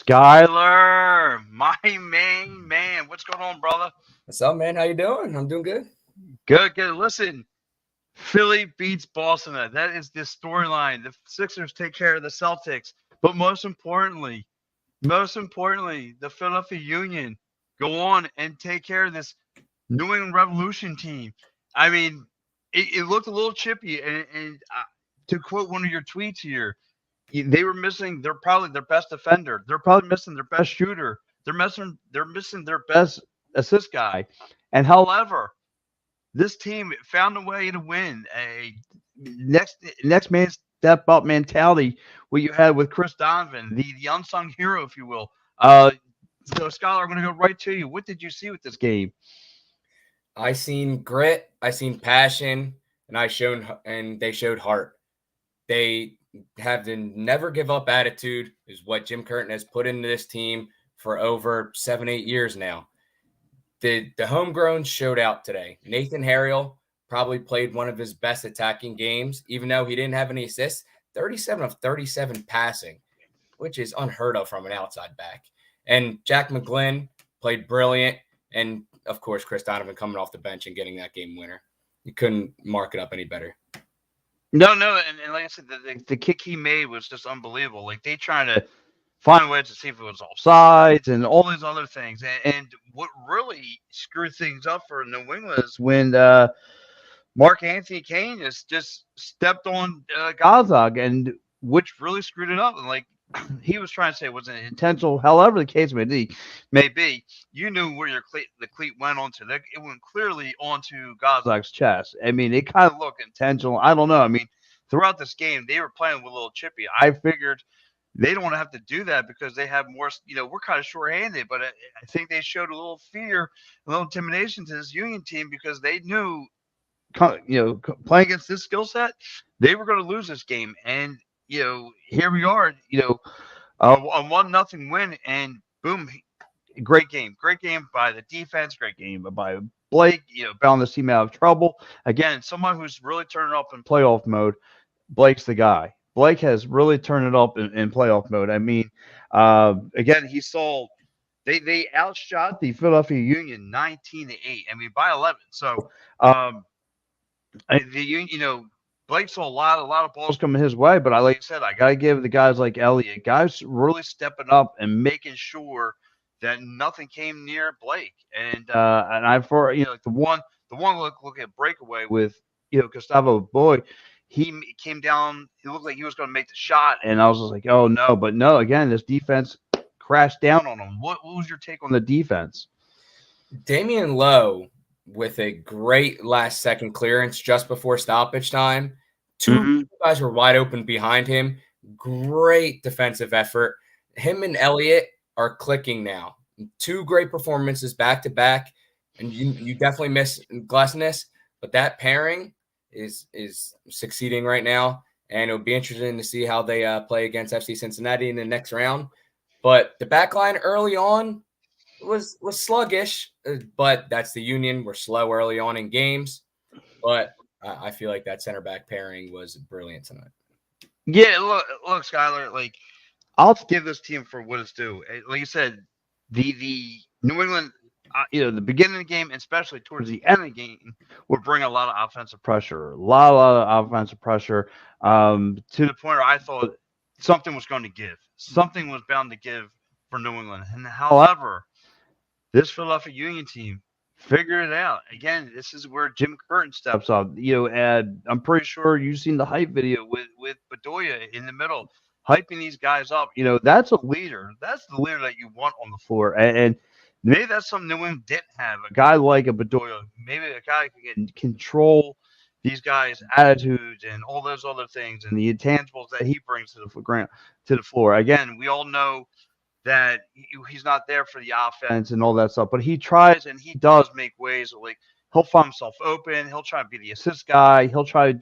Skyler, my main man. What's going on, brother? What's up, man? How you doing? I'm doing good. Good, good. Listen, Philly beats Boston. That is the storyline. The Sixers take care of the Celtics. But most importantly, the Philadelphia Union go on and take care of this New England Revolution team. I mean, it looked a little chippy. And to quote one of your tweets here, they were missing. They're probably their best defender. They're probably missing their best shooter. They're missing their best assist guy. And however, this team found a way to win. A next man step up mentality. What you had with Chris Donovan, the unsung hero, if you will. So Scholar, I'm going to go right to you. What did you see with this game? I seen grit, I seen passion, and they showed heart. They have the never give up attitude is what Jim Curtin has put into this team for over 7-8 years now. The homegrown showed out today. Nathan Harrell probably played one of his best attacking games, even though he didn't have any assists. 37 of 37 passing, which is unheard of from an outside back. And Jack McGlynn played brilliant. And, of course, Chris Donovan coming off the bench and getting that game winner. You couldn't mark it up any better. No, and like I said, the kick he made was just unbelievable. Like they trying to find ways to see if it was offsides and all these other things. And what really screwed things up for New England is when Mark Anthony Kane just stepped on Gazog, and which really screwed it up. And like he was trying to say it wasn't intentional. However, the case may be, you knew where the cleat went onto. It went clearly onto Gazog's chest. I mean, it kind of looked intentional. I don't know. I mean, throughout this game, they were playing with a little chippy. I figured they don't have to do that because they have more. We're kind of short-handed, but I think they showed a little fear, a little intimidation to this Union team because they knew playing against this skill set, they were going to lose this game. And here we are, a 1-0 win, and boom, great game by the defense, great game by Blake. Bailing this team out of trouble again. Someone who's really turning up in playoff mode. Blake's the guy. Blake has really turned it up in playoff mode. I mean, again, he saw. They outshot the Philadelphia Union 19-8. I mean, by 11. So, Blake saw a lot of balls coming his way, but like I said, I gotta give the guys like Elliott, guys really stepping up and making sure that nothing came near Blake. And I for like the one look at breakaway with Gustavo Boy, came down. He looked like he was going to make the shot, and I was just like, oh no, but no. Again, this defense crashed down on him. What was your take on the defense? Damian Lowe with a great last-second clearance just before stoppage time. Two guys were wide open behind him. Great defensive effort. Him and Elliott are clicking now. Two great performances back-to-back, and you definitely miss Glassness, but that pairing is succeeding right now, and it'll be interesting to see how they play against FC Cincinnati in the next round. But the back line early on was sluggish, but that's the Union. We're slow early on in games, but I feel like that center back pairing was brilliant tonight. Yeah, look, Skyler. Like, I'll give this team for what it's due. Like you said, the New England, the beginning of the game, and especially towards the end of the game, would bring a lot of offensive pressure, a lot of offensive pressure, to the point where I thought something was going to give, something was bound to give for New England. And however, this Philadelphia Union team figured it out. Again, this is where Jim Curtin steps up. And I'm pretty sure you've seen the hype video with Bedoya in the middle, hyping these guys up. That's a leader. That's the leader that you want on the floor. And maybe that's something New England didn't have. A guy like a Bedoya, maybe a guy who can control these guys' attitudes and all those other things and the intangibles that he brings to the floor. Again, we all know that he's not there for the offense and all that stuff, but he tries and he does make ways. Like he'll find himself open. He'll try to be the assist guy. He'll try to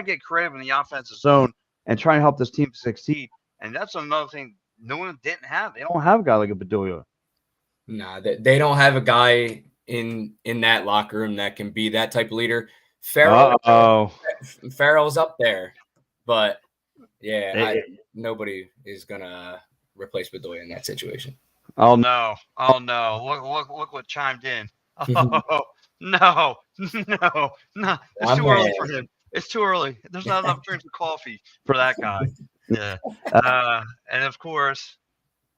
get creative in the offensive zone and try and help this team succeed. And that's another thing no one didn't have. They don't have a guy like a Bedoya. Nah, they don't have a guy in that locker room that can be that type of leader. Farrell's up there, but yeah, nobody is gonna replace Bedoya in that situation. Oh no! Oh no! Look what chimed in. Oh no! No! No! It's too early for him. It's too early. There's not enough drinks of coffee for that guy. Yeah. And of course,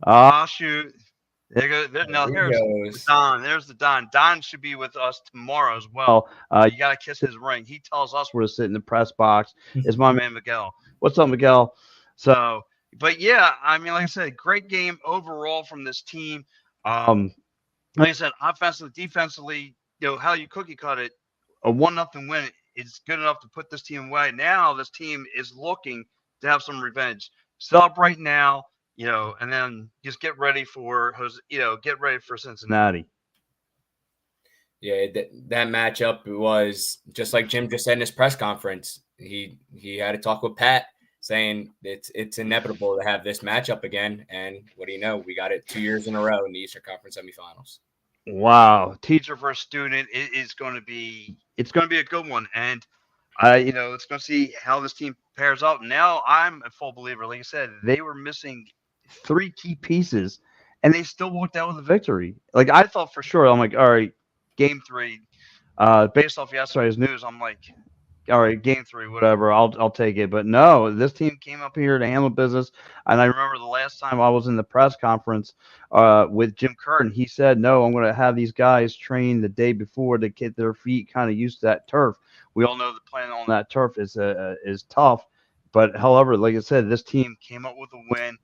oh shoot! There goes. Now There he here's goes. Don. There's the Don. Don should be with us tomorrow as well. You got to kiss his ring. He tells us where to sit in the press box. Is my man Miguel. What's up, Miguel? So, but yeah, I mean, like I said, great game overall from this team. Like I said, offensively, defensively, how you cookie cut it, a 1-0 win is good enough to put this team away. Now this team is looking to have some revenge. Celebrate now, and then just get ready for Cincinnati. Yeah, that matchup was just like Jim just said in his press conference. He had a talk with Pat saying it's inevitable to have this matchup again. And what do you know? We got it 2 years in a row in the Eastern Conference semifinals. Wow, teacher versus student, it's going to be a good one, and it's going to see how this team pairs up. Now I'm a full believer. Like I said, they were missing 3 key pieces, and they still walked out with a victory. Like I thought for sure, I'm like, all right, game 3, based off yesterday's news, I'm like, all right, game 3, whatever, I'll take it. But no, this team came up here to handle business. And I remember the last time I was in the press conference with Jim Curtin, he said, no, I'm going to have these guys train the day before to get their feet kind of used to that turf. We all know the playing on that turf is tough. But however, like I said, this team came up with a win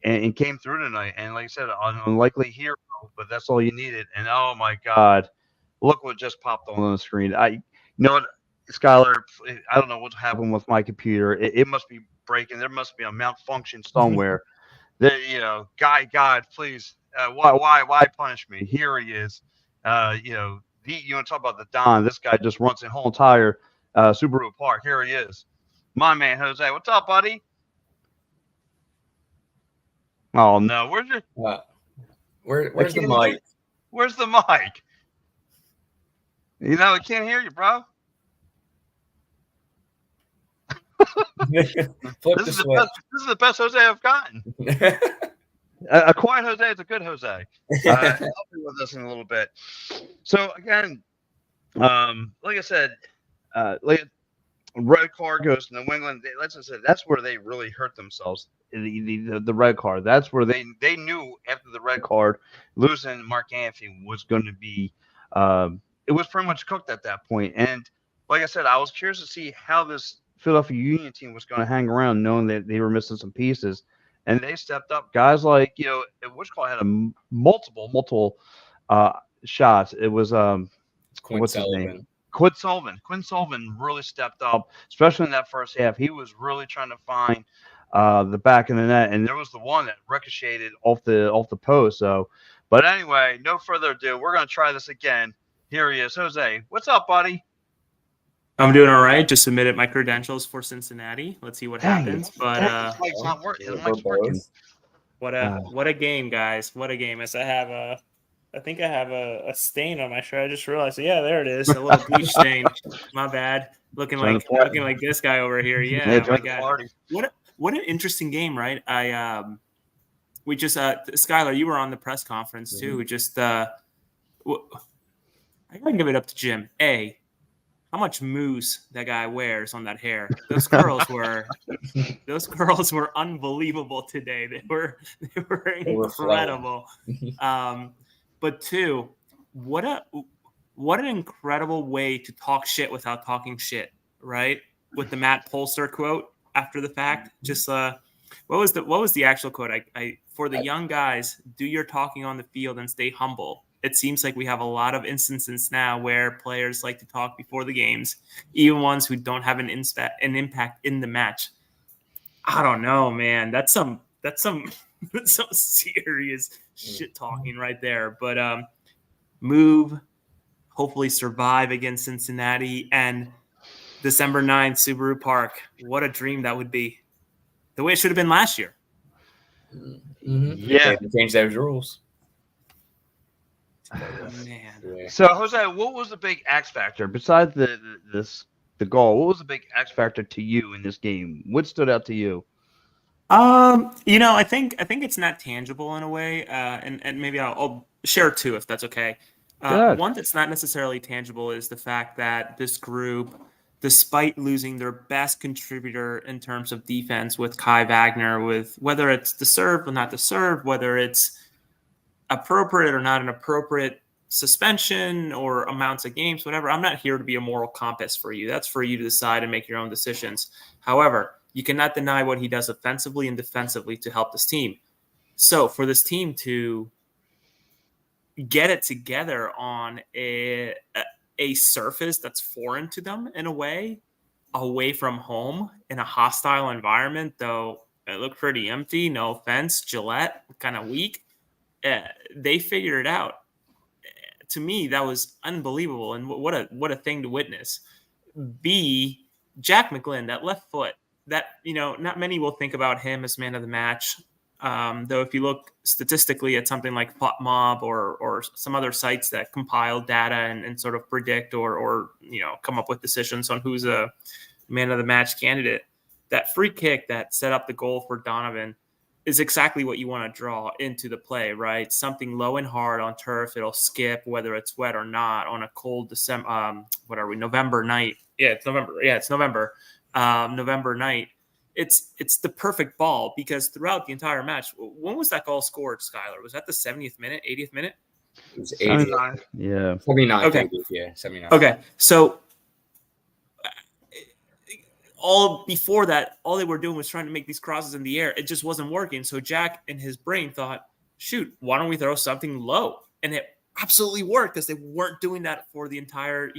and came through tonight. And like I said, an unlikely hero, but that's all you needed. And oh my God, look what just popped on the screen. You know what? Skyler, I don't know what's happened with my computer. It must be breaking. There must be a malfunction somewhere. God, please, why punish me? Here he is. You want to talk about the Don? This guy just runs the whole entire Subaru Park. Here he is, my man Jose. What's up, buddy? Oh no, where's your? Where's the mic? Where's the mic? I can't hear you, bro. This is the best Jose I've gotten. A quiet Jose is a good Jose. Help me with this in a little bit. So again, like I said, red card goes to New England. Like I said, that's where they really hurt themselves. The red card. That's where they knew after the red card, losing Mark Anthony was going to be. It was pretty much cooked at that point. And like I said, I was curious to see how this Philadelphia Union team was going to hang around, knowing that they were missing some pieces, and they stepped up. Guys like Wishcall had multiple shots. It was what's his name? Quinn Sullivan really stepped up, especially in that first half. He was really trying to find the back of the net, and there was the one that ricocheted off the post. So, but anyway, no further ado, we're going to try this again. Here he is, Jose. What's up, buddy? I'm doing all right. Just submitted my credentials for Cincinnati. Let's see what happens. But his mic's not working. His mic's working. What a game, guys! What a game! As I think I have a stain on my shirt. I just realized. Yeah, there it is. A little bleach stain. My bad. Looking like this guy over here. Yeah, my God. What an interesting game, right? We just Skyler, you were on the press conference too. Mm-hmm. Just I gotta give it up to Jim. How much mousse that guy wears on that hair. Those curls were unbelievable today. They were incredible. But 2, what an incredible way to talk shit without talking shit, right? With the Matt Polster quote after the fact. Just what was the actual quote? I for the young guys, do your talking on the field and stay humble. It seems like we have a lot of instances now where players like to talk before the games, even ones who don't have an impact in the match. I don't know, man. That's some serious shit talking right there. But move, hopefully survive against Cincinnati, and December 9th, Subaru Park. What a dream that would be. The way it should have been last year. Mm-hmm. Yeah, they changed those rules. Oh, man. So Jose, what was the big X factor besides the goal? What was the big X factor to you in this game? What stood out to you? I think it's not tangible in a way, and maybe I'll share two if that's okay. One that's not necessarily tangible is the fact that this group, despite losing their best contributor in terms of defense with Kai Wagner, with whether it's deserved or not deserved, whether it's appropriate or not an appropriate suspension or amounts of games, whatever. I'm not here to be a moral compass for you. That's for you to decide and make your own decisions. However, you cannot deny what he does offensively and defensively to help this team. So for this team to get it together on a surface that's foreign to them in a way, away from home in a hostile environment, though it looked pretty empty. No offense, Gillette, kind of weak. They figured it out. To me, that was unbelievable, and what a thing to witness. B, Jack McGlynn, that left foot. That not many will think about him as man of the match. Though if you look statistically at something like FootMob or some other sites that compile data and sort of predict or come up with decisions on who's a man of the match candidate, that free kick that set up the goal for Donovan is exactly what you want to draw into the play, right? Something low and hard on turf. It'll skip whether it's wet or not on a cold December. November night? Yeah, it's November. Yeah, it's November. November night. It's the perfect ball because throughout the entire match, when was that goal scored, Skyler? Was that the 70th minute, 80th minute? It was 79. Yeah. 79. Okay. Yeah, 79. Okay. So all before that, all they were doing was trying to make these crosses in the air. It just wasn't working. So Jack in his brain thought, shoot, why don't we throw something low? And it absolutely worked because they weren't doing that for the entire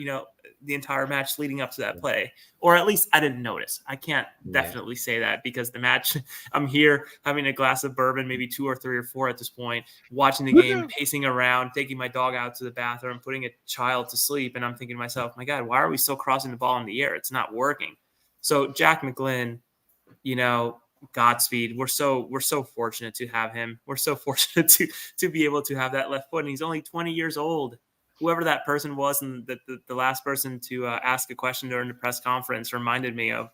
match leading up to that play. Or at least I didn't notice. I can't definitely say that because the match, I'm here having a glass of bourbon, maybe 2 or 3 or 4 at this point, watching the game, pacing around, taking my dog out to the bathroom, putting a child to sleep. And I'm thinking to myself, my God, why are we still crossing the ball in the air? It's not working. So Jack McGlynn, Godspeed. We're so fortunate to have him. We're so fortunate to be able to have that left foot. And he's only 20 years old. Whoever that person was, and the last person to ask a question during the press conference reminded me of,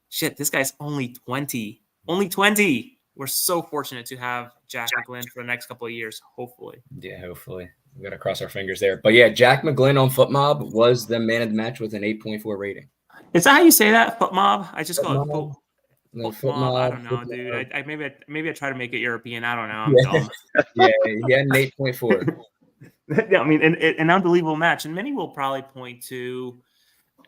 shit, this guy's only 20. Only 20. We're so fortunate to have Jack McGlynn for the next couple of years, hopefully. Yeah, hopefully. We got to cross our fingers there. But yeah, Jack McGlynn on FootMob was the man of the match with an 8.4 rating. Is that how you say that? FootMob? I just call it FootMob. I don't know, dude. I maybe I try to make it European. I don't know. I'm dumb. Yeah, he had an 8.4. Yeah, I mean, an unbelievable match, and many will probably point to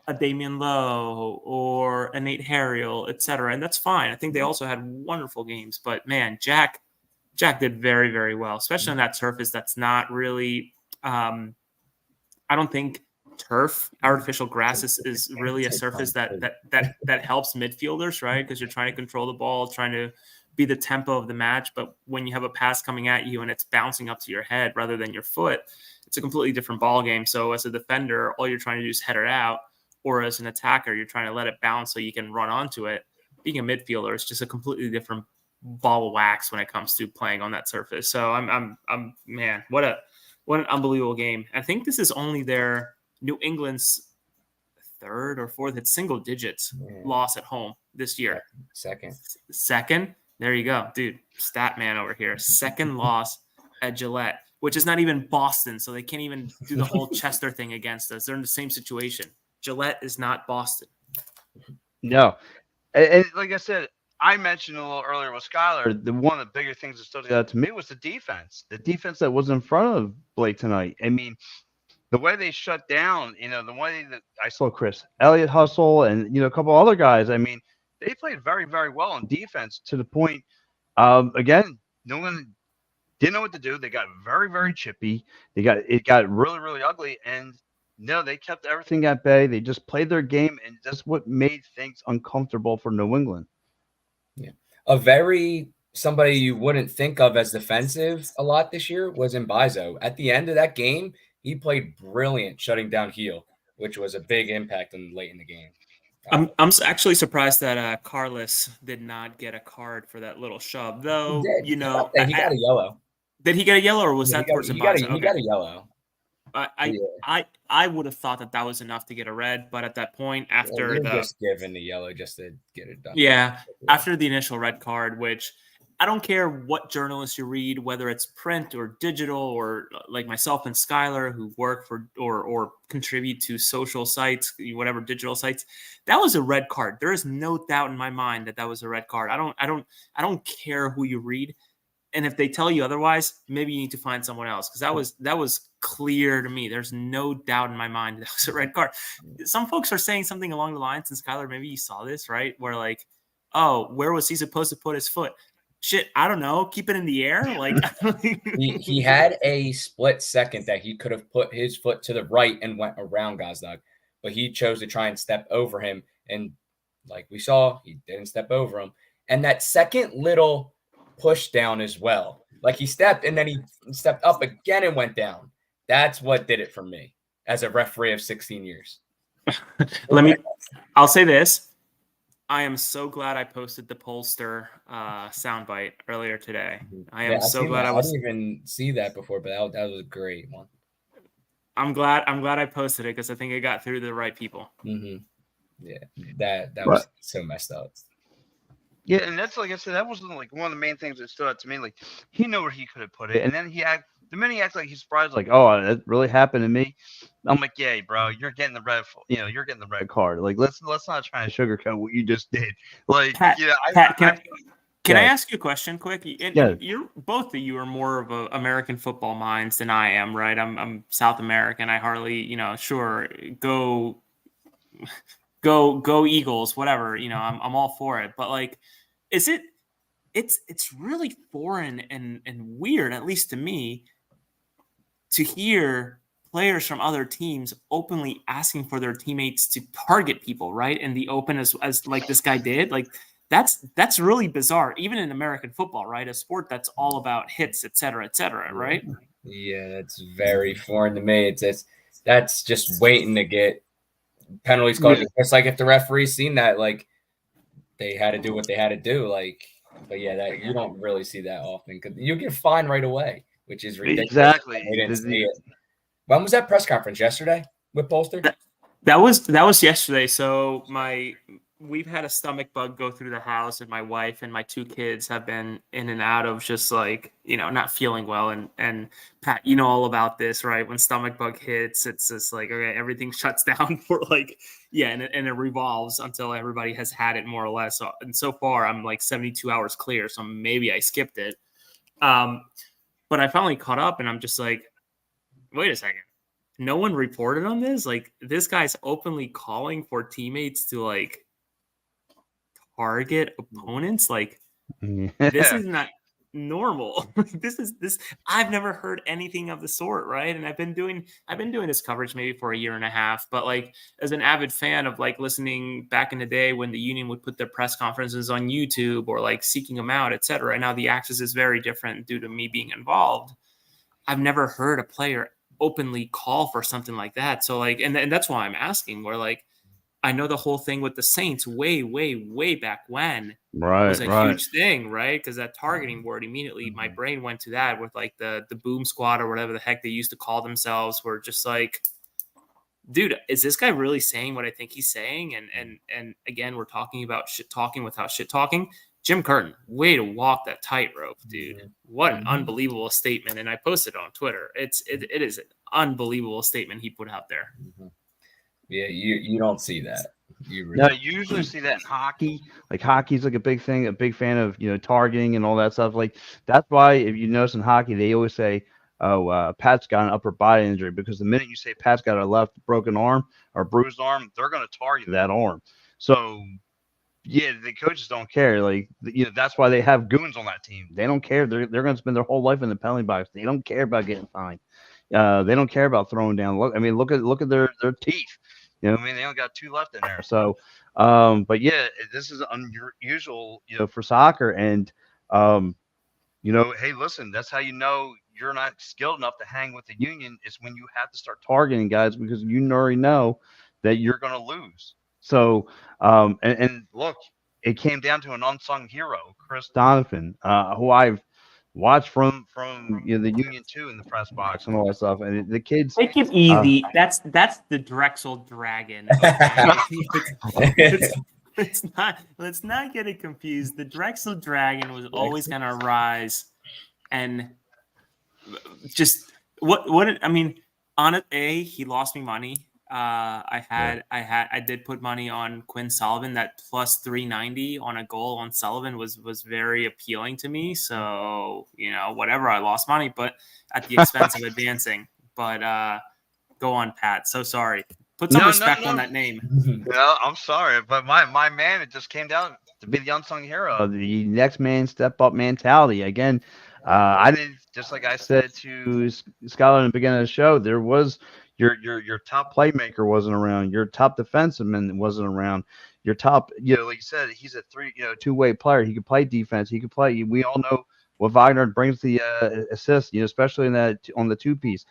a Damian Lowe or a Nate Harriel, etc., and that's fine. I think they also had wonderful games, but man, Jack did very, very well, especially on that surface. That's not really. I don't think turf, artificial grass is really a surface that helps midfielders, right? Because you're trying to control the ball, trying to be the tempo of the match. But when you have a pass coming at you and it's bouncing up to your head rather than your foot, it's a completely different ball game. So as a defender, all you're trying to do is head it out, or as an attacker, you're trying to let it bounce so you can run onto it. Being a midfielder is just a completely different ball of wax when it comes to playing on that surface. So I'm man, what an unbelievable game. I think this is only their New England's third or fourth, it's single digits loss at home this year. Second. There you go, dude. Stat man over here. Second loss at Gillette, which is not even Boston, so they can't even do the whole Chester thing against us. They're in the same situation. Gillette is not Boston. No. And like I said, I mentioned a little earlier with Skyler, one of the bigger things that stood out to me was the defense. The defense that was in front of Blake tonight. I mean, the way they shut down, the way that I saw Chris Elliott hustle and, a couple other guys, I mean, they played very, very well on defense to the point, again, no one didn't know what to do. They got very, very chippy. It got really, really ugly. And no, they kept everything at bay. They just played their game. And that's what made things uncomfortable for New England. Yeah. Somebody you wouldn't think of as defensive a lot this year was Mbaizo. At the end of that game, he played brilliant shutting down Heel, which was a big impact late in the game. I'm actually surprised that Carlos did not get a card for that little shove, though. He got a yellow. Did he get a yellow, or was that towards Mbaizo? He got a yellow. I would have thought that was enough to get a red, but at that point, after just giving the yellow just to get it done. Yeah, after the initial red card, which I don't care what journalists you read, whether it's print or digital, or like myself and Skyler who work for or contribute to social sites, whatever digital sites, that was a red card. There is no doubt in my mind that was a red card. I don't care who you read. And if they tell you otherwise, maybe you need to find someone else, because that was clear to me. There's no doubt in my mind that was a red card. Some folks are saying something along the lines, and Skyler, maybe you saw this, right? Where like, oh, where was he supposed to put his foot? Shit, I don't know. Keep it in the air. Like he had a split second that he could have put his foot to the right and went around Gazdag, but he chose to try and step over him. And like we saw, he didn't step over him. And that second little push down as well. Like he stepped and then he stepped up again and went down. That's what did it for me as a referee of 16 years. I'll say this. I am so glad I posted the pollster soundbite earlier today. I am so glad I didn't even see that before, but that was a great one. I'm glad I posted it, because I think it got through to the right people. Mm-hmm. Yeah, that was so messed up. Yeah, and that's, like I said, that wasn't like one of the main things that stood out to me. Like, he knew where he could have put it, and then the minute he acts like he's surprised, like, oh, that really happened to me. I'm like, yeah, bro, you're getting the red, you're getting the red card. Like, let's not try to sugarcoat what you just did. Like, Pat, can I ask you a question quick? You're both of you are more of a American football minds than I am, right? I'm South American. I hardly, sure, go Eagles, whatever. I'm all for it. But like, it's really foreign and weird, at least to me, to hear players from other teams openly asking for their teammates to target people, right, in the open, as like this guy did. Like, that's really bizarre, even in American football, right? A sport that's all about hits, et cetera, right? Yeah, that's very foreign to me. That's just waiting to get penalties called. It's like if the referee's seen that, like, they had to do what they had to do. Like, but yeah, that you don't really see that often, because you get fined right away, which is ridiculous. Exactly. They didn't see it. When was that press conference? Yesterday with Bolster? That was yesterday. So we've had a stomach bug go through the house, and my wife and my two kids have been in and out of just like, not feeling well. And Pat, all about this, right? When stomach bug hits, it's just like, okay, everything shuts down for like, and it revolves until everybody has had it, more or less. So far I'm like 72 hours clear. So maybe I skipped it. But I finally caught up, and I'm just like, wait a second. No one reported on this? Like, this guy's openly calling for teammates to like target opponents. Like, this is not normal. this I've never heard anything of the sort, right? And I've been doing this coverage maybe for a year and a half, but like, as an avid fan of like listening back in the day when the union would put their press conferences on YouTube or like seeking them out, etc. Now the access is very different due to me being involved. I've never heard a player openly call for something like that. So like, and that's why I'm asking, where like, I know the whole thing with the Saints way back when was a huge thing, right? Because that targeting word, immediately my brain went to that with like the boom squad or whatever the heck they used to call themselves, were just like, dude, is this guy really saying what I think he's saying? And again, we're talking about shit talking without shit talking. Jim Curtin, way to walk that tightrope, dude. What an unbelievable statement. And I posted on Twitter. It is an unbelievable statement he put out there. Yeah, you don't see that. You usually see that in hockey. Like, hockey's like a big thing, a big fan of, targeting and all that stuff. Like, that's why, if you notice in hockey, they always say, Pat's got an upper body injury, because the minute you say Pat's got a left broken arm or bruised arm, they're going to target that arm. So, yeah, the coaches don't care. Like, that's why they have goons on that team. They don't care. They're going to spend their whole life in the penalty box. They don't care about getting fined. They don't care about throwing down. Look at their teeth. They only got 2 left in there. So, but yeah, this is unusual, for soccer. And, hey, listen, that's how you're not skilled enough to hang with the union, is when you have to start targeting guys, because you already know that you're going to lose. So, and look, it came down to an unsung hero, Chris Donovan, who I've watch from the Union 2 in the press box and all that stuff. And the kids take it easy. That's the Drexel Dragon. Okay? Let's not get it confused. The Drexel Dragon was always gonna rise, and just what I mean. On it, he lost me money. I did put money on Quinn Sullivan. That plus 390 on a goal on Sullivan was very appealing to me. So whatever, I lost money, but at the expense of advancing. But go on, Pat. So sorry. Put some respect on that name. No, I'm sorry, but my man, it just came down to be the unsung hero, the next man step up mentality. Again, I didn't, just like I said to Skyler in the beginning of the show, there was your top playmaker wasn't around, your top defenseman wasn't around, your top, like you said, he's a two-way player. He could play defense. He could play. We all know what Wagner brings the assist, especially in that on the two piece.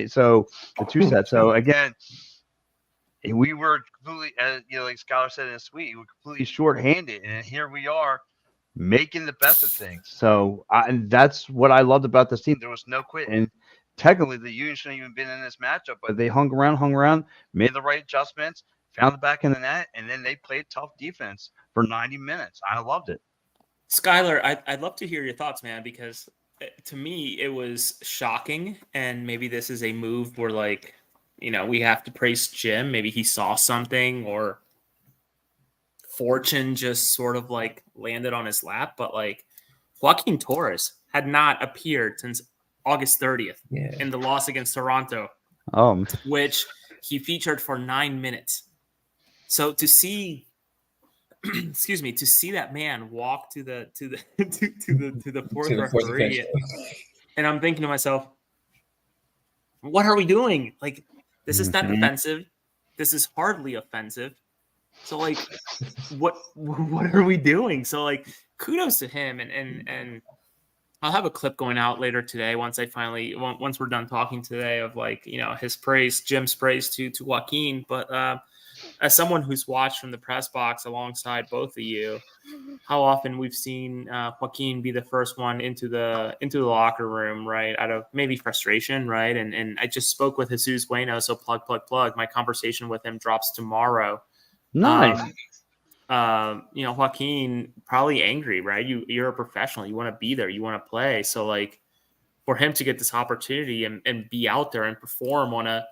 So the two set. So again, we were completely, like Skyler said in his tweet, we were completely shorthanded, and here we are making the best of things. So and that's what I loved about this team. There was no quit, and technically the Union shouldn't even been in this matchup, but they hung around, made the right adjustments, found the back in the net, and then they played tough defense for 90 minutes. I loved it. Skyler, I'd love to hear your thoughts, man, because to me it was shocking, and maybe this is a move where we have to praise Jim. Maybe he saw something, or fortune just sort of landed on his lap. But Joaquin Torres had not appeared since August 30th in the loss against Toronto, which he featured for 9 minutes. So to see, to see that man walk to the fourth referee, and I'm thinking to myself, what are we doing? This is not defensive. This is hardly offensive. So what are we doing? So kudos to him, and I'll have a clip going out later today once we're done talking today of his praise, Jim's praise to Joaquin. But as someone who's watched from the press box alongside both of you, how often we've seen Joaquin be the first one into the locker room, right? Out of maybe frustration, right? And I just spoke with Jesus Bueno, so plug. My conversation with him drops tomorrow. Nice. Joaquin probably angry, right? You're a professional. You want to be there. You want to play. So for him to get this opportunity and be out there and perform on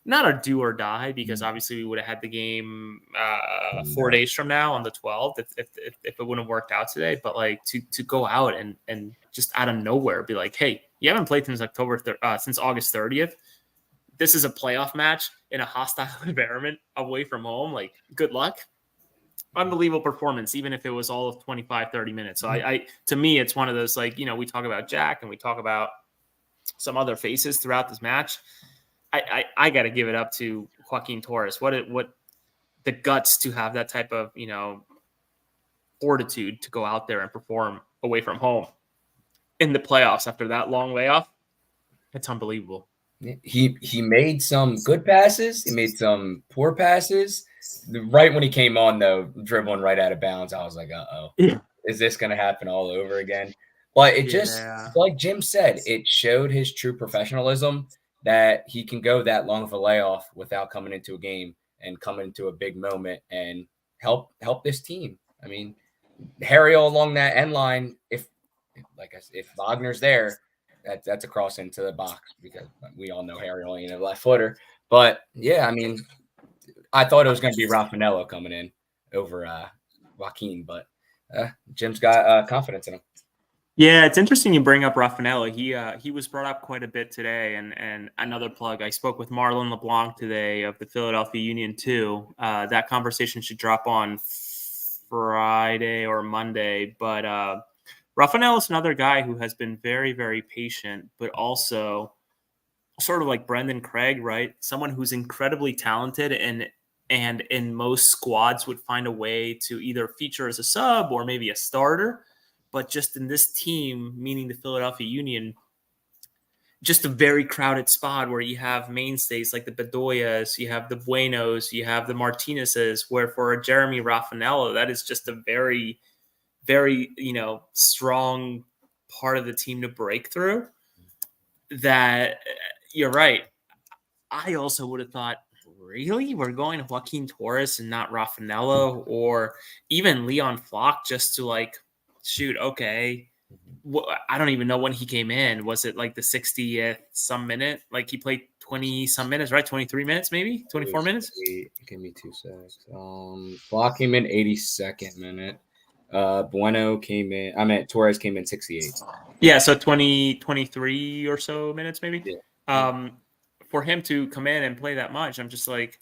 not a do or die, because obviously we would have had the game 4 days from now on the 12th if it wouldn't have worked out today. But to go out and just out of nowhere be like, hey, you haven't played since since August 30th. This is a playoff match in a hostile environment away from home. Good luck. Unbelievable performance, even if it was all of 25, 30 minutes. So to me, it's one of those, we talk about Jack and we talk about some other faces throughout this match. I got to give it up to Joaquin Torres. What the guts to have that type of, fortitude to go out there and perform away from home in the playoffs after that long layoff. It's unbelievable. He made some good passes. He made some poor passes. Right when he came on, though, dribbling right out of bounds, I was like, uh-oh. Yeah. Is this going to happen all over again? But it just, like Jim said, it showed his true professionalism, that he can go that long of a layoff without coming into a game and coming into a big moment and help this team. I mean, Harry along that end line, if Wagner's there, that's a cross into the box, because we all know Harry only in a left footer. But yeah, I mean, I thought it was going to be Raffanello coming in over Joaquin, but Jim's got confidence in him. Yeah, it's interesting you bring up Raffanello. He was brought up quite a bit today, and another plug. I spoke with Marlon LeBlanc today of the Philadelphia Union 2. That conversation should drop on Friday or Monday, but Raffanello is another guy who has been very, very patient, but also sort of like Brendan Craig, right? Someone who's incredibly talented and in most squads would find a way to either feature as a sub or maybe a starter. But just in this team, meaning the Philadelphia Union, just a very crowded spot where you have mainstays like the Bedoyas, you have the Buenos, you have the Martinezes, where for a Jeremy Raffanello, that is just a very, very, strong part of the team to break through, that you're right. I also would have thought, really? We're going to Joaquin Torres and not Raffanello or even Leon Flock just to like, shoot, okay. I don't even know when he came in. Was it like the 60th some minute? Like he played 20 some minutes, right? 23 minutes, maybe 24 minutes. Give me 2 seconds. Flock came in 82nd minute. Torres came in 68. Yeah, so 23 or so minutes, maybe. Yeah. For him to come in and play that much, I'm just like,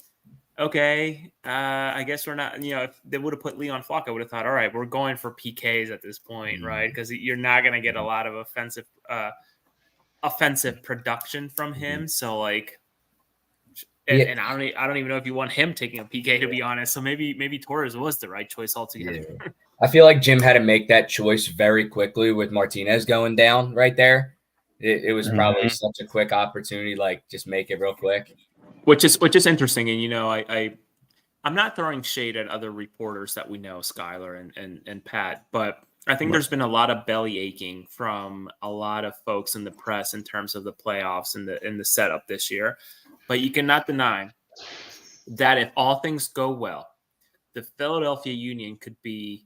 okay, I guess we're not, if they would have put Leon Flock, I would have thought, all right, we're going for PKs at this point, right? Because you're not going to get a lot of offensive production from him. So like, and I don't even know if you want him taking a PK, to be honest. So maybe Torres was the right choice altogether. Yeah. I feel like Jim had to make that choice very quickly with Martinez going down right there. It was probably such a quick opportunity, like just make it real quick. Which is interesting. And, I'm not throwing shade at other reporters that we know, Skyler and Pat, but I think there's been a lot of belly aching from a lot of folks in the press in terms of the playoffs and the setup this year. But you cannot deny that if all things go well, the Philadelphia Union could be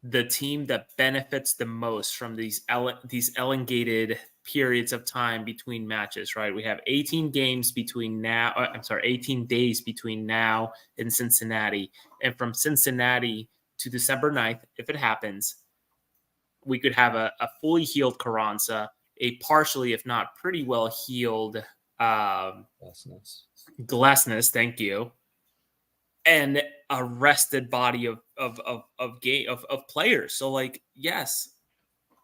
the team that benefits the most from these elongated periods of time between matches, right? We have 18 days between now and Cincinnati. And from Cincinnati to December 9th, if it happens, we could have a fully healed Carranza, a partially, if not pretty well healed Glassness, thank you, and a rested body of players. So like, yes,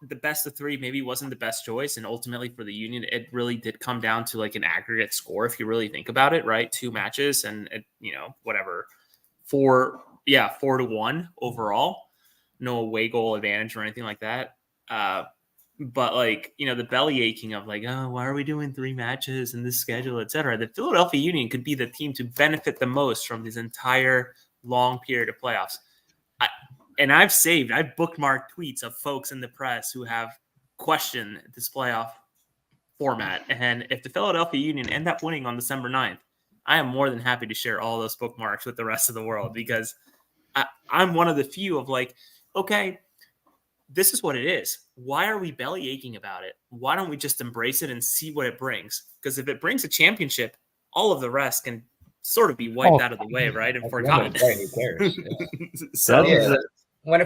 the best of three maybe wasn't the best choice, and ultimately for the Union, it really did come down to like an aggregate score if you really think about it, right? 2 matches and whatever, 4-1 overall, no away goal advantage or anything like that. But like, the belly aching of like, oh, why are we doing 3 matches in this schedule, etc. The Philadelphia Union could be the team to benefit the most from this entire long period of playoffs. I've bookmarked tweets of folks in the press who have questioned this playoff format. And if the Philadelphia Union end up winning on December 9th, I am more than happy to share all those bookmarks with the rest of the world, because I'm one of the few of like, okay, this is what it is. Why are we belly aching about it? Why don't we just embrace it and see what it brings? Because if it brings a championship, all of the rest can sort of be wiped out of the way, right? And forgotten. Who cares? Yeah. So when it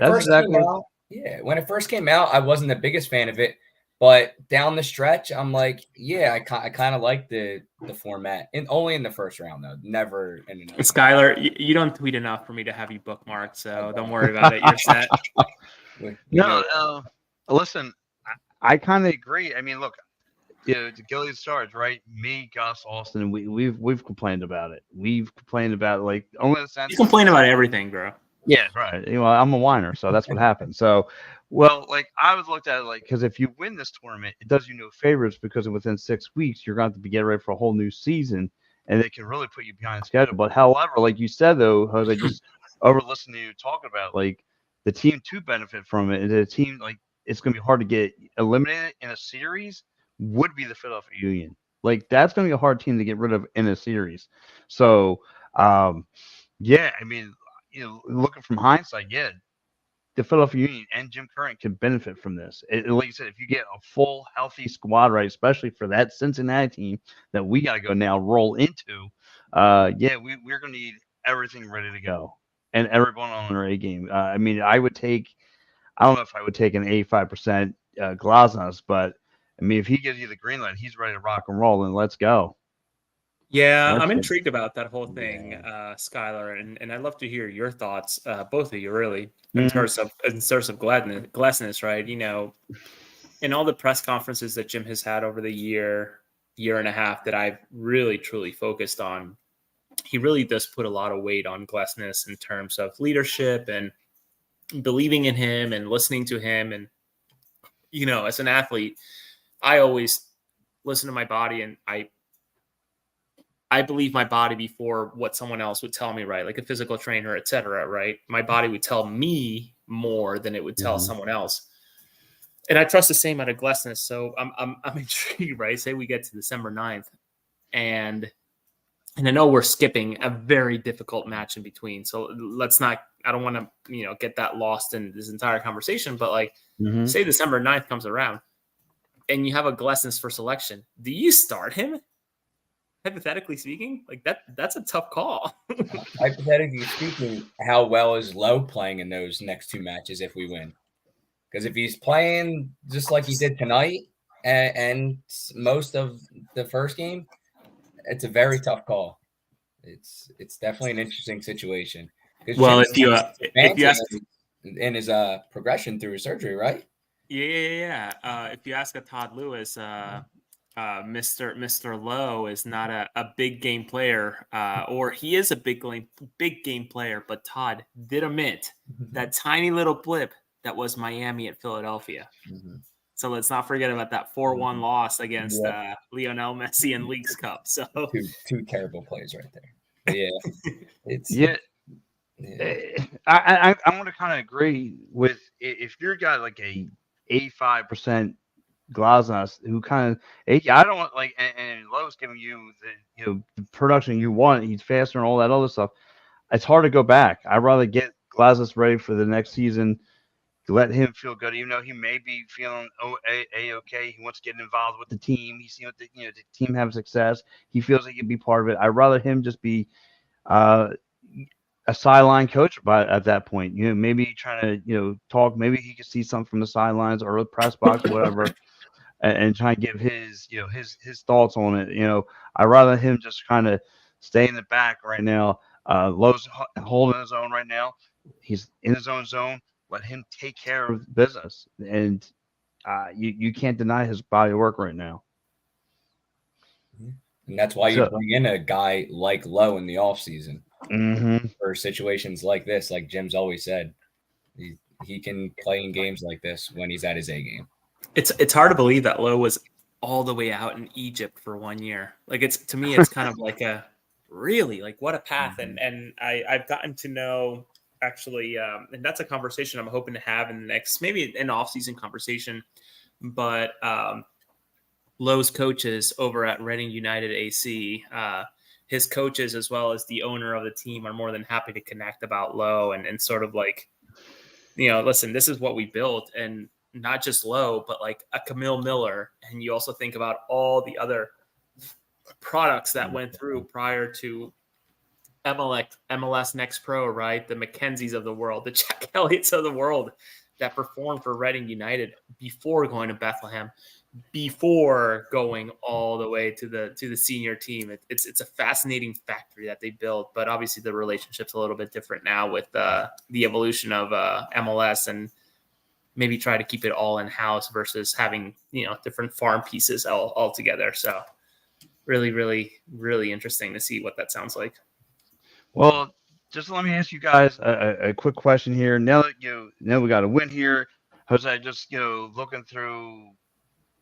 first came out, I wasn't the biggest fan of it. But down the stretch, I'm like, yeah, I kind of like the format, and only in the first round though, never in another. Skyler, you don't tweet enough for me to have you bookmarked, so don't worry about it. You're set. No, listen, I kind of agree. I mean, look, the Gillies charge, right? Me, Gus, Austin, we've complained about it. We've complained about like only the sense. You complain about everything, bro. Yeah, right. I'm a whiner, so that's what happens. So, well, like I was looked at it like, because if you win this tournament, it does you no favors, because within 6 weeks you're going to be getting ready for a whole new season, and it can really put you behind schedule. But however, like you said though, Jose, just over listening to you talk about like the team to benefit from it, and the team like it's going to be hard to get eliminated in a series would be the Philadelphia Union. Like that's going to be a hard team to get rid of in a series. So, yeah, I mean. Looking from hindsight, yeah, the Philadelphia Union and Jim Curran can benefit from this. Like you said, if you get a full, healthy squad, right, especially for that Cincinnati team that we got to go now roll into, yeah, we're going to need everything ready to go and everyone on their A game. I mean, I don't know if I would take an 85% Glasnost, but I mean, if he gives you the green light, he's ready to rock and roll, and let's go. Yeah, I'm intrigued about that whole thing, Skyler, and I'd love to hear your thoughts, both of you, really, in terms of Glassness, right? In all the press conferences that Jim has had over the year and a half that I've really truly focused on, he really does put a lot of weight on Glassness in terms of leadership and believing in him and listening to him. And as an athlete, I always listen to my body, and I believe my body before what someone else would tell me, right? Like a physical trainer, et cetera, right? My body would tell me more than it would tell someone else. And I trust the same out of Glesnes. So I'm intrigued, right? Say we get to December 9th, and I know we're skipping a very difficult match in between. So let's not. I don't want to get that lost in this entire conversation. But like, say December 9th comes around, and you have a Glesnes for selection. Do you start him? Hypothetically speaking, like that's a tough call. Hypothetically speaking, how well is Lowe playing in those next 2 matches if we win? Because if he's playing just like he did tonight and most of the first game, it's a very tough call. It's definitely an interesting situation. Well, if you ask in his progression through his surgery, right? Yeah. If you ask a Todd Lewis, Mr. Lowe is not a big game player, or he is a big game player, but Todd did admit that tiny little blip that was Miami at Philadelphia. So let's not forget about that 4-1 loss against Lionel Messi in Leagues Cup. So two terrible plays right there. But I want to kind of agree with, if you're a guy like a 85% Glasnost, who kind of, I don't want, like, and Lowe's giving you the production you want. He's faster and all that other stuff. It's hard to go back. I'd rather get Glasnost ready for the next season, let him feel good, even though he may be feeling okay. He wants to get involved with the team. He's seen the team have success. He feels he can be part of it. I'd rather him just be a sideline coach at that point. Maybe trying to talk. Maybe he could see something from the sidelines or the press box, whatever, and try and give his his thoughts on it. I'd rather him just kind of stay in the back right now. Lowe's holding his own right now. He's in his own zone. Let him take care of business, and you can't deny his body of work right now. And that's why you bring in a guy like Lowe in the offseason for situations like this. Like Jim's always said, he can play in games like this when he's at his A game. It's hard to believe that Lowe was all the way out in Egypt for 1 year. Like, to me, it's kind of like a really, like, what a path. And I've gotten to know, actually, and that's a conversation I'm hoping to have in the next, maybe an off-season conversation. But Lowe's coaches over at Reading United AC, his coaches as well as the owner of the team are more than happy to connect about Lowe and sort of like, listen, this is what we built. And not just Lowe, but like a Camille Miller. And you also think about all the other products that went through prior to MLS Next Pro, right? The McKenzies of the world, the Jack Elliott's of the world that performed for Reading United before going to Bethlehem, before going all the way to the senior team. It's a fascinating factory that they built, but obviously the relationship's a little bit different now with the evolution of MLS, and maybe try to keep it all in house versus having different farm pieces all together. So really, really, really interesting to see what that sounds like. Well, just let me ask you guys a quick question here. Now that now we got a win here, Jose, just looking through,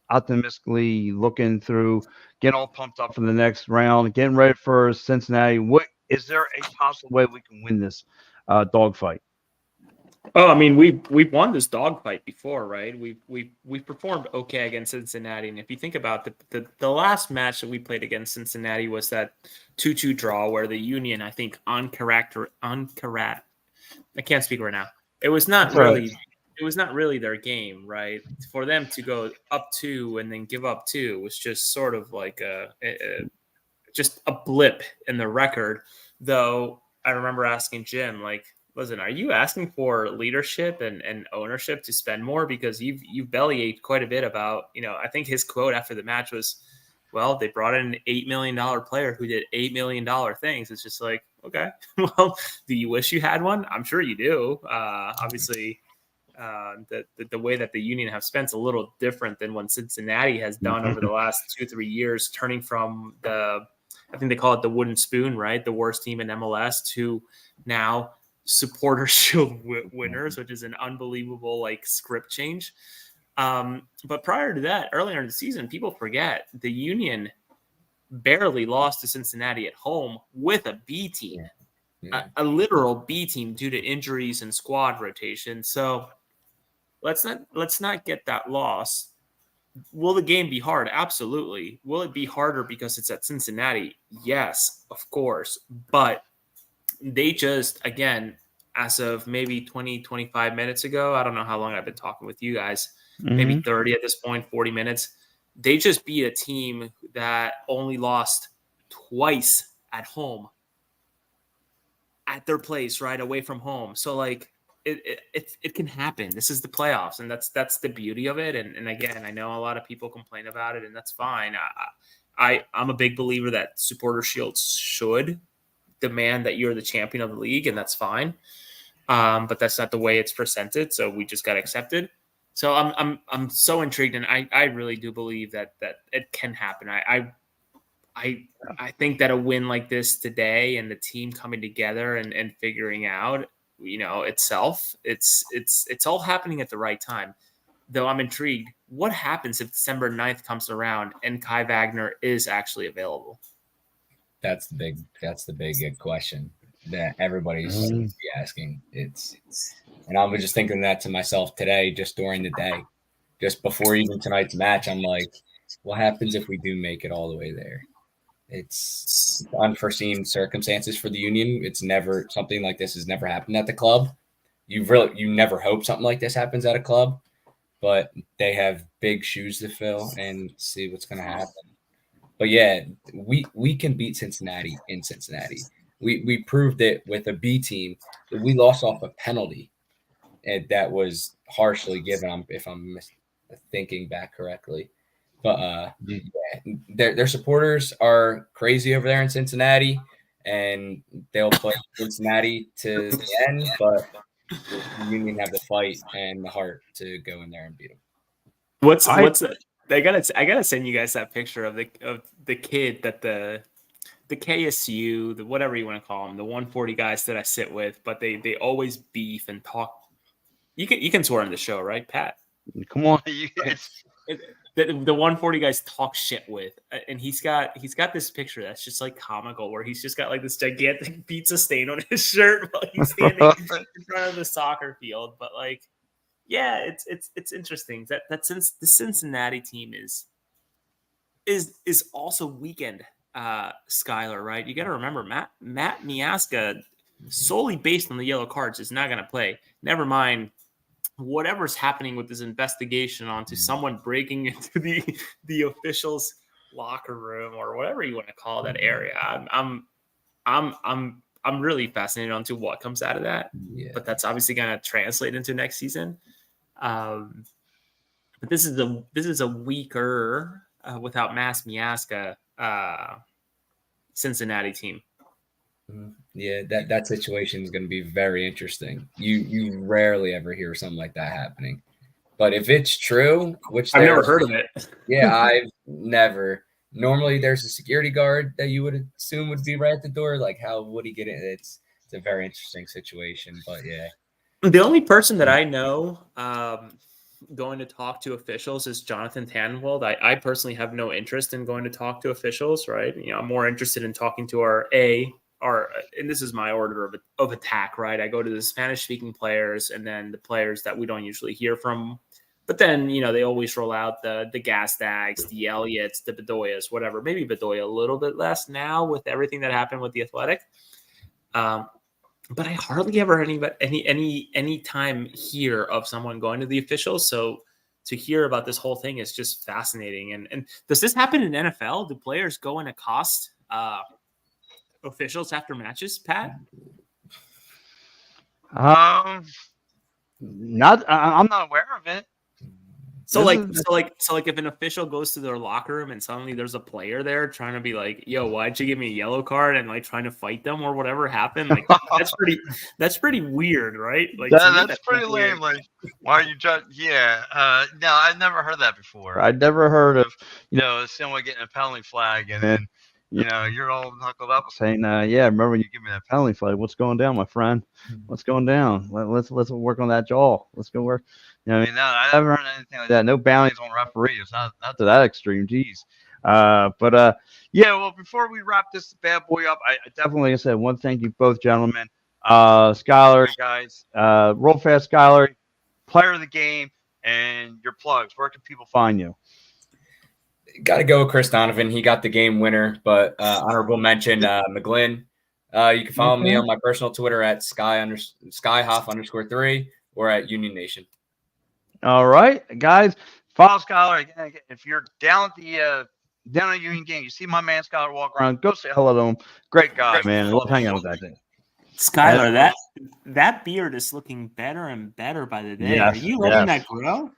optimistically looking through, getting all pumped up for the next round, getting ready for Cincinnati. What is there a possible way we can win this dogfight? Oh, I mean, we've won this dogfight before, right? We've performed okay against Cincinnati, and if you think about the last match that we played against Cincinnati was that 2-2 draw where the Union, I think, I can't speak right now. It was not really their game, right? For them to go up 2 and then give up 2 was just sort of like just a blip in the record. Though I remember asking Jim, like, listen, are you asking for leadership and ownership to spend more? Because you've bellyached quite a bit about, I think his quote after the match was, well, they brought in an $8 million player who did $8 million things. It's just like, okay, well, do you wish you had one? I'm sure you do. Obviously, the way that the Union have spent is a little different than what Cincinnati has done over the last 2-3 years, turning from I think they call it the wooden spoon, right? The worst team in MLS to now Supporter Shield winners, which is an unbelievable script change. But prior to that, earlier in the season, people forget the Union barely lost to Cincinnati at home with a B team, a literal B team due to injuries and squad rotation. So let's not get that loss. Will the game be hard? Absolutely. Will it be harder because it's at Cincinnati? Yes, of course. But they just, again, as of maybe 20, 25 minutes ago, I don't know how long I've been talking with you guys, maybe 30 at this point, 40 minutes. They just beat a team that only lost twice at home, at their place, right, away from home. So, like, it can happen. This is the playoffs, and that's the beauty of it. And again, I know a lot of people complain about it, and that's fine. I'm a big believer that supporter shields should demand that you're the champion of the league, and that's fine. But that's not the way it's presented, so we just got accepted. So I'm so intrigued, and I really do believe that it can happen. I think that a win like this today and the team coming together and figuring out, itself, it's all happening at the right time. Though I'm intrigued, what happens if December 9th comes around and Kai Wagner is actually available? That's the big question that everybody's asking. And I was just thinking that to myself today, just during the day, just before even tonight's match. I'm like, what happens if we do make it all the way there? It's unforeseen circumstances for the Union. It's never, something like this has never happened at the club. You never hope something like this happens at a club, but they have big shoes to fill and see what's going to happen. But yeah, we can beat Cincinnati in Cincinnati. We proved it with a B team that we lost off a penalty, and that was harshly given, if I'm thinking back correctly. But their supporters are crazy over there in Cincinnati, and they'll play Cincinnati to the end. But the Union have the fight and the heart to go in there and beat them. What's it? I gotta send you guys that picture of the kid that the KSU, the whatever you want to call them, the 140 guys that I sit with, but they always beef and talk. You can swear on the show, right, Pat? Come on, the 140 guys talk shit with, and he's got this picture that's just like comical, where he's just got like this gigantic pizza stain on his shirt while he's standing in front of the soccer field. But like, yeah, it's interesting that since the Cincinnati team is also weekend, Skyler, right? You got to remember Matt Miazga, solely based on the yellow cards, is not going to play. Never mind whatever's happening with this investigation onto someone breaking into the officials' locker room or whatever you want to call that area. I'm really fascinated onto what comes out of that. Yeah. But that's obviously going to translate into next season. But this is a weaker without Matt Miazga Cincinnati team. Yeah, that situation is going to be very interesting. You rarely ever hear something like that happening. But if it's true, which I've never heard of it. Yeah, I've never. Normally, there's a security guard that you would assume would be right at the door. Like, how would he get in? It's a very interesting situation. But yeah, the only person that I know going to talk to officials is Jonathan Tannenwald. I personally have no interest in going to talk to officials. Right? I'm more interested in talking to our and this is my order of attack, right? I go to the Spanish-speaking players and then the players that we don't usually hear from. But then, they always roll out the Gastags, the Elliots, the Bedoyas, whatever. Maybe Bedoya a little bit less now with everything that happened with the Athletic. But I hardly ever any time hear of someone going to the officials. So to hear about this whole thing is just fascinating. And does this happen in NFL? Do players go and accost officials after matches, Pat? I'm not aware of it. So like if an official goes to their locker room and suddenly there's a player there trying to be like, yo, why'd you give me a yellow card, and like trying to fight them or whatever happened, like that's pretty weird, right? Like that's pretty lame. Like, why are you judging? Yeah. No, I've never heard that before. I'd never heard of someone getting a penalty flag and then you're all knuckled up saying, yeah, remember when you give me that penalty flag? What's going down, my friend? What's going down? Let's work on that jaw. Let's go work. No, I haven't heard anything like that. No bounties on referees. Not to that extreme. Jeez. Yeah, well, before we wrap this bad boy up, I definitely, like I said, one thank you both gentlemen. Skyler, guys, roll fast Skyler, player of the game. and your plugs. Where can people find you? Got to go with Chris Donovan. He got the game winner, but honorable mention McGlynn. You can follow me on my personal Twitter at skyhoff_3 or at Union Nation. All right, guys, follow Skyler. Again, if you're down at the down at Union game, you see my man Skyler walk around, go say hello to him. Great guy, man. I love hanging out with that dude. Skyler, that beard is looking better and better by the day. Yes, Are you letting that grow?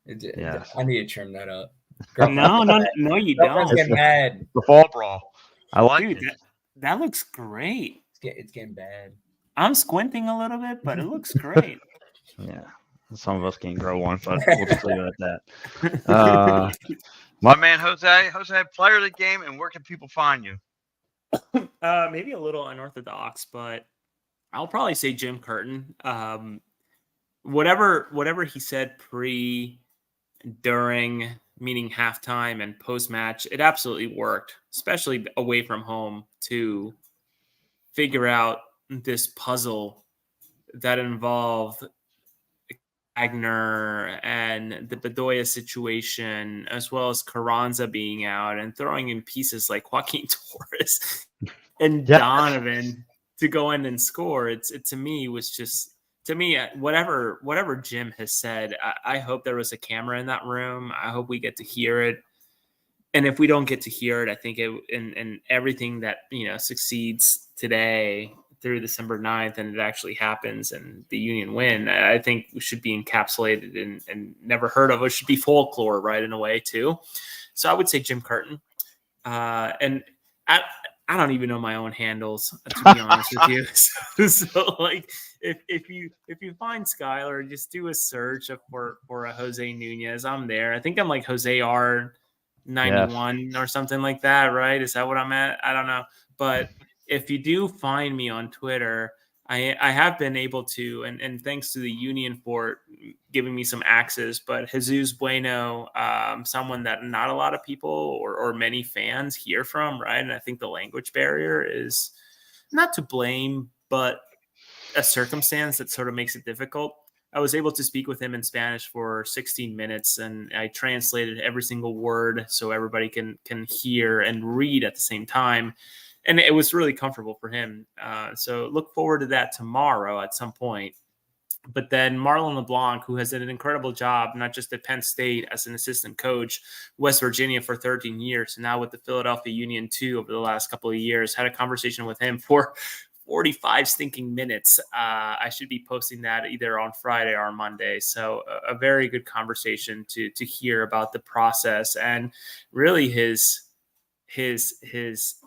Yes. I need to trim that up. No, you don't. Get mad. The fall brawl. I like Dude, it. That looks great. It's getting bad. I'm squinting a little bit, but it looks great. Yeah. Some of us can't grow one, but we'll just leave it at that. My man Jose, player of the game, and where can people find you? Maybe a little unorthodox, but I'll probably say Jim Curtin. Whatever he said pre, during, meaning halftime and post match, it absolutely worked, especially away from home, to figure out this puzzle that involved Wagner and the Bedoya situation, as well as Carranza being out and throwing in pieces like Joaquin Torres and Donovan to go in and score. It to me was just, whatever Jim has said, I hope there was a camera in that room. I hope we get to hear it. And if we don't get to hear it, I think in everything that, succeeds today through December 9th, and it actually happens and the Union win, I think we should be encapsulated and never heard of. It should be folklore, right, in a way too. So I would say Jim Curtin. And I don't even know my own handles, to be honest with you. So like, if you find Skyler, just do a search for a Jose Nunez. I'm there. I think I'm like Jose R91 or something like that, right? Is that what I'm at? I don't know. But if you do find me on Twitter, I have been able to, and thanks to the Union for giving me some access, but Jesus Bueno, someone that not a lot of people or many fans hear from, right? And I think the language barrier is not to blame, but a circumstance that sort of makes it difficult. I was able to speak with him in Spanish for 16 minutes, and I translated every single word so everybody can hear and read at the same time. And it was really comfortable for him. So look forward to that tomorrow at some point. But then Marlon LeBlanc, who has done an incredible job, not just at Penn State as an assistant coach, West Virginia for 13 years, and now with the Philadelphia Union too over the last couple of years, had a conversation with him for 45 stinking minutes. I should be posting that either on Friday or on Monday. So a very good conversation to hear about the process and really his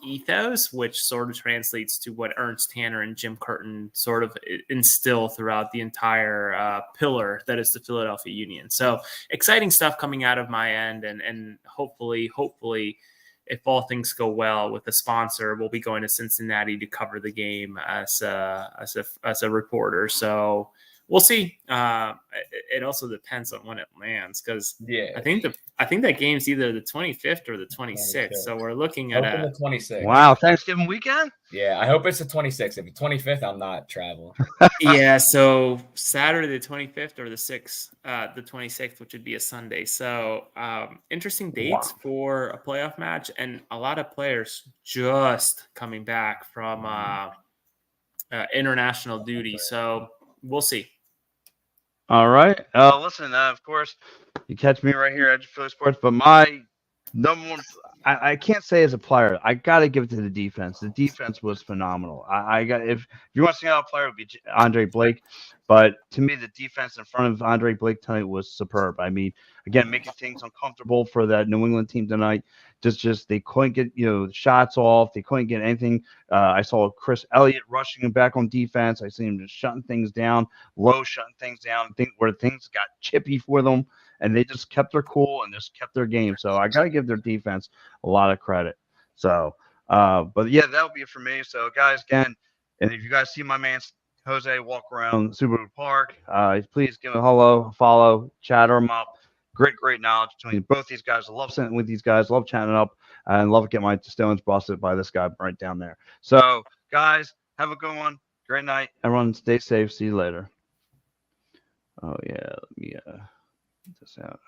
ethos, which sort of translates to what Ernst Tanner and Jim Curtin sort of instill throughout the entire pillar that is the Philadelphia Union. So exciting stuff coming out of my end, and hopefully, if all things go well with the sponsor, we'll be going to Cincinnati to cover the game as a reporter. So we'll see. It also depends on when it lands, because I think that game's either the 25th or the 26th. So we're looking at the 26th. Wow, Thanksgiving weekend? Yeah, I hope it's the 26th. If it's 25th, I'm not traveling. Yeah, so Saturday the 25th or the 6th, the 26th, which would be a Sunday. So interesting dates for a playoff match, and a lot of players just coming back from international duty. So we'll see. All right. Listen, of course, you catch me right here at Philly Sports, but my number one, I can't say as a player, I got to give it to the defense. The defense was phenomenal. If you want to see how a player, it would be Andre Blake, but to me, the defense in front of Andre Blake tonight was superb. I mean, again, making things uncomfortable for that New England team tonight. Just they couldn't get shots off. They couldn't get anything. I saw Chris Elliott rushing him back on defense. I see him just shutting things down, shutting things down, where things got chippy for them, and they just kept their cool and just kept their game. So I got to give their defense a lot of credit. So, but yeah, that'll be it for me. So, guys, again, and if you guys see my man Jose walk around Subaru Park, please give him a hello, follow, chatter him up. Great knowledge between both these guys. I love sitting with these guys, love chatting up, and love getting my stones busted by this guy right down there. So, guys, have a good one. Great night. Everyone, stay safe. See you later. Oh, yeah. Let me this out.